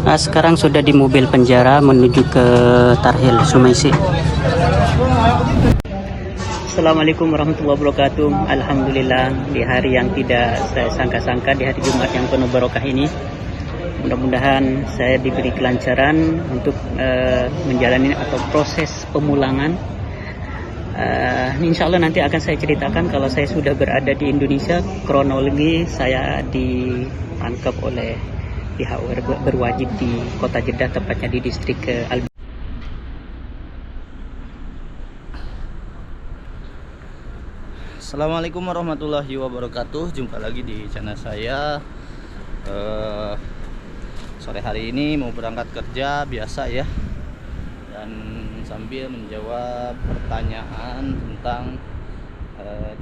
Sekarang sudah di mobil penjara menuju ke Tarhil Sumaisi. Assalamualaikum warahmatullahi wabarakatuh. Alhamdulillah, di hari yang tidak saya sangka-sangka, di hari Jumat yang penuh barokah ini, mudah-mudahan saya diberi kelancaran untuk menjalani atau proses pemulangan. Insya Allah nanti akan saya ceritakan kalau saya sudah berada di Indonesia. Kronologi saya ditangkap oleh pihak berwajib di kota Jeddah, tepatnya di distrik Al. Assalamualaikum warahmatullahi wabarakatuh. Jumpa lagi di channel saya. Sore hari ini mau berangkat kerja biasa ya, dan sambil menjawab pertanyaan tentang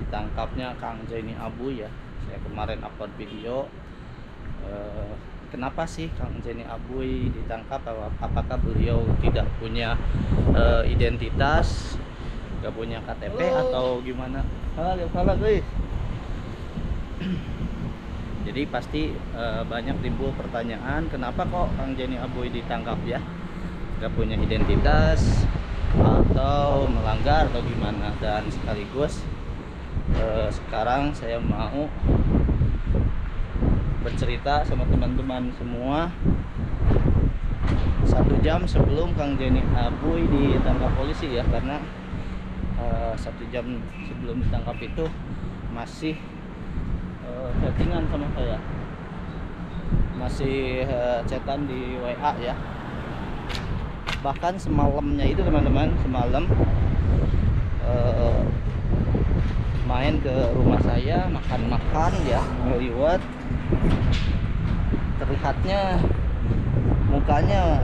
ditangkapnya Kang Zaini Abu ya. Saya kemarin upload video, kenapa sih Kang Zaini Abu ditangkap? Apakah beliau tidak punya identitas, gak punya KTP atau gimana? Jadi pasti banyak timbul pertanyaan, kenapa kok Kang Zaini Abu ditangkap ya, gak punya identitas atau melanggar atau gimana. Dan sekaligus sekarang saya mau bercerita sama teman-teman semua 1 jam sebelum Kang Zaini Abu ditangkap polisi ya, karena 1 jam sebelum ditangkap itu masih chattingan sama saya, masih chatan di WA ya. Bahkan semalamnya itu teman-teman, semalam main ke rumah saya, makan-makan ya, ngeliwat. Terlihatnya mukanya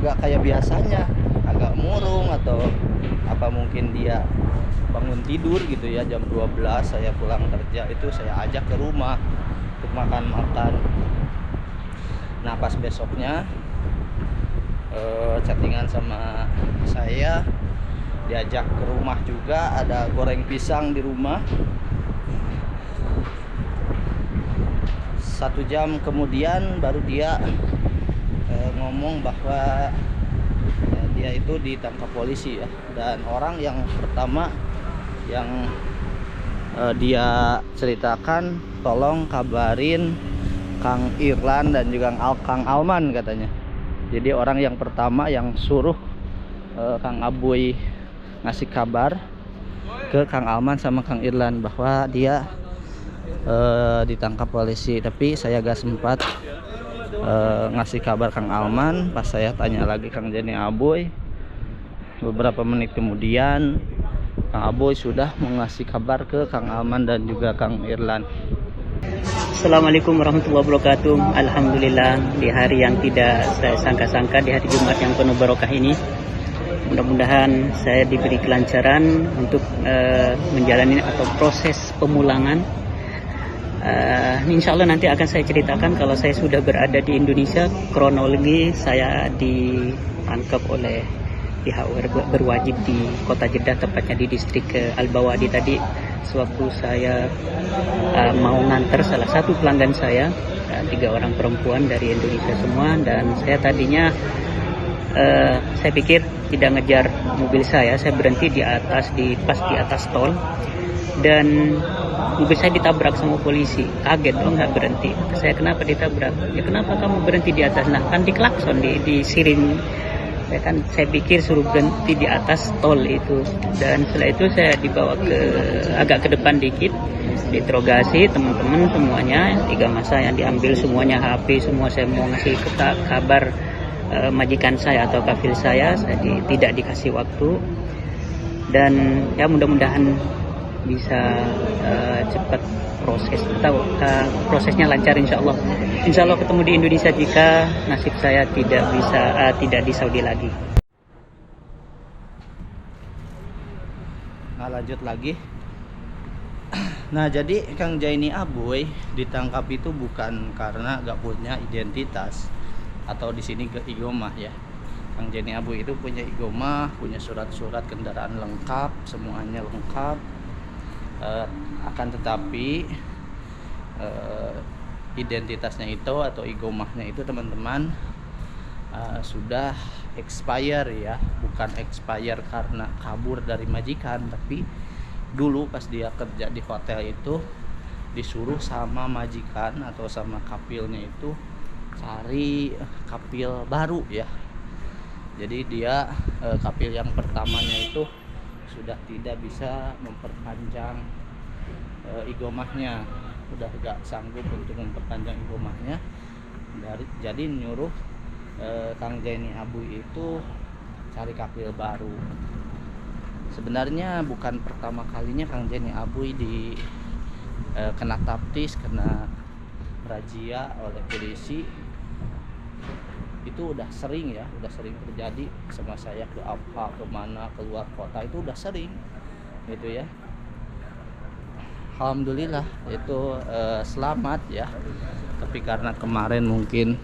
nggak kayak biasanya, agak murung, atau apa mungkin dia bangun tidur gitu ya. Jam 12 saya pulang kerja itu saya ajak ke rumah untuk makan-makan. Nah pas besoknya chattingan sama saya, diajak ke rumah juga, ada goreng pisang di rumah. 1 jam kemudian baru dia ngomong bahwa dia itu ditangkap polisi ya. Dan orang yang pertama yang dia ceritakan, tolong kabarin Kang Irlan dan juga Kang Alman katanya. Jadi orang yang pertama yang suruh Kang Abuy ngasih kabar ke Kang Alman sama Kang Irlan bahwa dia ditangkap polisi. Tapi saya gak sempat ngasih kabar Kang Alman. Pas saya tanya lagi Kang Zaini Abuy, beberapa menit kemudian Kang Abuy sudah mengasih kabar ke Kang Alman dan juga Kang Irlan. Assalamualaikum warahmatullahi wabarakatuh. Alhamdulillah, di hari yang tidak saya sangka-sangka, di hari Jumat yang penuh barokah ini, mudah-mudahan saya diberi kelancaran untuk menjalani atau proses pemulangan. Insya Allah nanti akan saya ceritakan kalau saya sudah berada di Indonesia. Kronologi saya ditangkap oleh pihak berwajib di kota Jeddah, tepatnya di distrik Al-Bawadi tadi, sewaktu saya mau nganter salah satu pelanggan saya, 3 orang perempuan dari Indonesia semua. Dan saya tadinya saya pikir tidak ngejar mobil saya berhenti di atas, pas di atas tol, dan mobil saya ditabrak sama polisi. Kaget dong, nggak berhenti. Saya, kenapa ditabrak? Ya kenapa kamu berhenti di atas? Nah kan diklakson, di sirin. Saya pikir suruh berhenti di atas tol itu. Dan setelah itu saya dibawa agak ke depan dikit, diinterogasi teman-teman semuanya, 3 masa yang diambil semuanya, HP semua. Saya mau ngasih kabar majikan saya atau kafil saya tidak dikasih waktu. Dan ya mudah-mudahan bisa cepat prosesnya lancar, insya Allah. Insya Allah ketemu di Indonesia jika nasib saya tidak di Saudi lagi. Nah lanjut lagi. Nah jadi Kang Zaini Abuy ditangkap itu bukan karena gak punya identitas atau di sini ke igomah ya. Kang Zaini Abuy itu punya igomah, punya surat-surat kendaraan lengkap, semuanya lengkap. Akan tetapi identitasnya itu atau igomahnya itu teman-teman sudah expire ya, bukan expire karena kabur dari majikan, tapi dulu pas dia kerja di hotel itu disuruh sama majikan atau sama kapilnya itu cari kapil baru ya. Jadi dia kapil yang pertamanya itu sudah tidak bisa memperpanjang igomahnya, udah gak sanggup untuk memperpanjang igomahnya, jadi nyuruh Kang Jaini Abuy itu cari kapil baru. Sebenarnya bukan pertama kalinya Kang Jaini Abuy kena taptis, kena razia oleh polisi. Itu udah sering ya, udah sering terjadi sama saya, ke apa kemana, keluar kota itu udah sering gitu ya. Alhamdulillah itu selamat ya. Tapi karena kemarin mungkin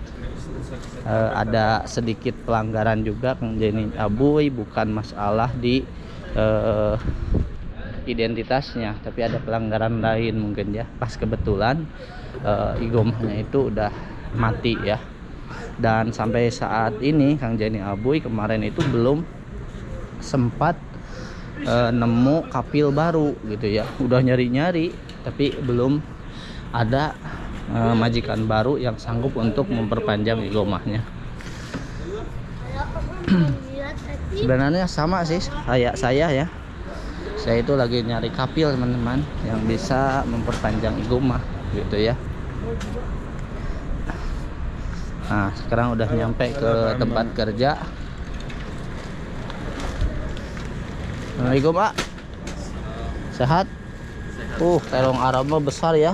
ada sedikit pelanggaran juga Kang Jaini Abuy, bukan masalah di identitasnya, tapi ada pelanggaran lain mungkin ya. Pas kebetulan igomahnya itu udah mati ya. Dan sampai saat ini Kang Jaini Abuy kemarin itu belum sempat nemu kapil baru gitu ya. Udah nyari-nyari tapi belum ada majikan baru yang sanggup untuk memperpanjang igomahnya. Sebenarnya sama sih kayak saya ya. Saya itu lagi nyari kapil teman-teman yang bisa memperpanjang igomah gitu ya. Nah, sekarang udah nyampe ke tempat kerja. Assalamualaikum Pak. Sehat? Terong araba besar ya.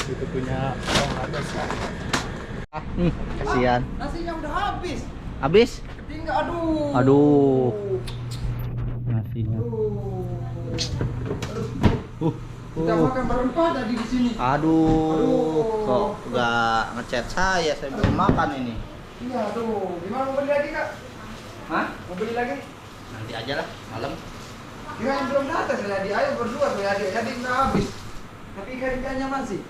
Itu punya orang ada sih. Kasihan. Nasinya udah habis. Habis? Tinggal aduh. Aduh. Nasinya. Kita makan berempat tadi di sini. Aduh. Kok nggak ngechat saya belum makan ini. Iya, aduh. Gimana mau beli lagi, Kak? Hah? Mau beli lagi? Nanti aja lah, malam. Gimana belum datang tadi? Ayo berdua jadi nggak habis. Tapi ikan-ikannya masih.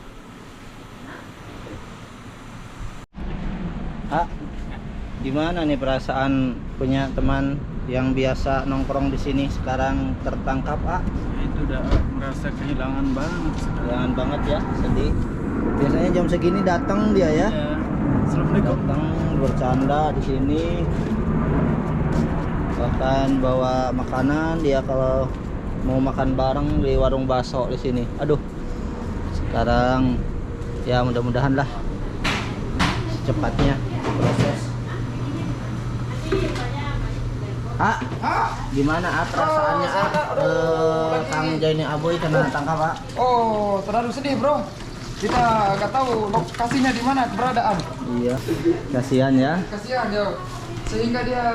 Gimana nih perasaan punya teman yang biasa nongkrong di sini sekarang tertangkap, Itu udah merasa kehilangan banget. Jangan banget ya, sedih. Biasanya jam segini datang dia ya. Assalamualaikum. Datang bercanda di sini. Bahkan bawa makanan, dia kalau mau makan bareng di warung bakso di sini. Aduh. Sekarang ya mudah-mudahan lah secepatnya proses. Gimana perasaannya Kang Jaini Abuy kena tangkap Oh, terlalu sedih bro. Kita nggak tahu lokasinya di mana keberadaan. Iya, kasihan ya. Kasihan ya. Sehingga dia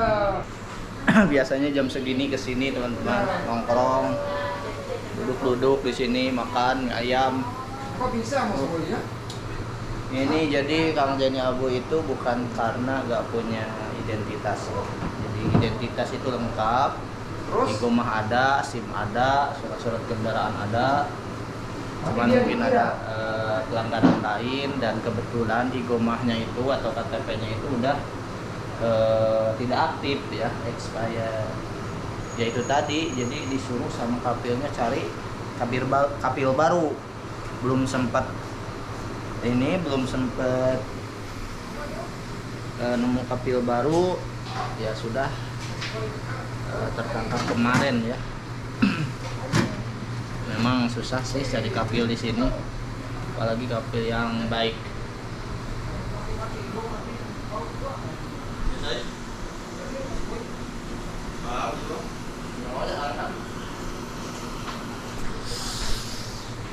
Biasanya jam segini kesini teman-teman nongkrong, duduk-duduk di sini makan mie ayam. kok bisa Mas Boy ya? Ini jadi Kang Jaini Abuy itu bukan karena nggak punya identitas. Jadi identitas itu lengkap. Terus? Igomah ada, SIM ada, surat-surat kendaraan ada. Cuman dia mungkin kira. ada pelanggaran lain dan kebetulan igomahnya itu atau KTP-nya itu udah tidak aktif ya, expired. Ya itu tadi, jadi disuruh sama kapilnya cari kapil baru. Belum sempat nemu kapil baru, ya sudah tertangkap kemarin ya. Memang susah sih cari kapil di sini, apalagi kapil yang baik.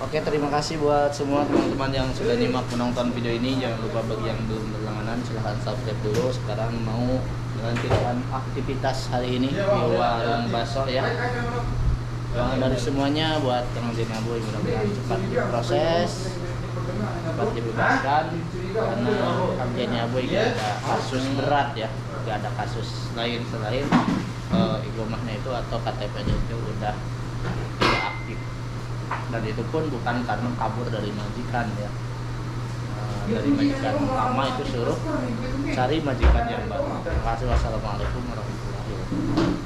Oke, terima kasih buat semua teman-teman yang sudah nyimak menonton video ini. Jangan lupa bagi yang belum berlangganan silahkan subscribe dulu. Sekarang mau melanjutkan aktivitas hari ini di warung bakso ya. Doa dari semuanya buat Kang Jaini Abuy, mudah-mudahan cepat diproses, cepat dibebaskan, karena Kang Jaini Abuy gak ada kasus berat ya, gak ada kasus lain selain igomahnya itu atau KTP-nya itu udah tidak aktif, dan itu pun bukan karena kabur dari majikan ya. dari majikan lama itu suruh cari majikan yang baru. Terima kasih. Wassalamualaikum warahmatullahi wabarakatuh.